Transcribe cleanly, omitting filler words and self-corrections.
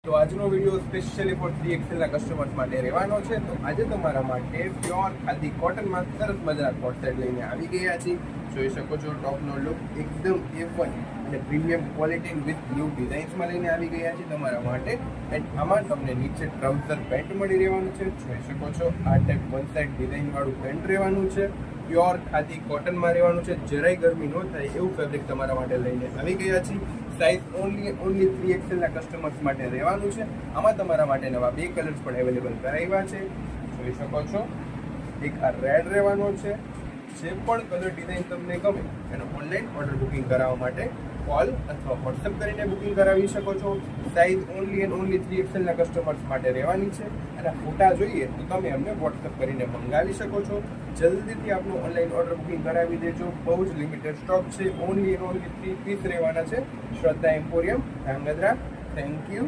તો આજનો video specially four 3XL ના કસ્ટમર્સ માટે રહેવાનો છે. તો આજે તમારા માટે પ્યોર ખાદી કોટનમાં સરસ મજાના કોટ સેટ લઈને આવી ગયા છીએ. જોઈ શકો છો ટોપનો લુક એકદમ A1 અને પ્રીમિયમ ક્વોલિટી વિથ ન્યૂ ડિઝાઇન્સમાં લઈને આવી ગયા છીએ તમારા માટે. એન્ડ આમાં તમને નીચે ટ્રાઉઝર પેન્ટ મળી રહેવાનું છે. જોઈ શકો છો આ ટાઈપ વન સાઇડ ડિઝાઇન વાળું પેન્ટ રહેવાનું છે. પ્યોર ખાદી કોટનમાં રહેવાનું છે. જરાય ગરમી ન થાય એવું ફેબ્રિક તમારા માટે લઈને આવી ગયા છીએ. સાઇઝ ઓનલી 3XL ના કસ્ટમર્સ માટે રહેવાનું છે. આમાં તમારા માટે નવા 2 કલર્સ પણ અવેલેબલ કરાવ્યા છે. જોઈ શકો છો એક આ રેડ રહેવાનો છે. જે પણ કલર ડિઝાઇન તમને ગમે એનો ઓનલાઈન ઓર્ડર બુકિંગ કરાવવા માટે કોલ અથવા વોટ્સએપ કરીને બુકિંગ કરાવી શકો છો. સાઇઝ ઓનલી 3XL ના કસ્ટમર્સ માટે રહેવાની છે. અને ફોટા જોઈએ તો તમે અમને વોટ્સએપ કરીને મંગાવી શકો છો. જલ્દીથી આપનું ઓનલાઈન ઓર્ડર બુકિંગ કરાવી દેજો. બહુ જ લિમિટેડ સ્ટોક છે. ઓનલી 3 પીસ રહેવાના છે. શ્રદ્ધા એમ્પોરિયમ, ધ્રાંગધ્રા. Thank you.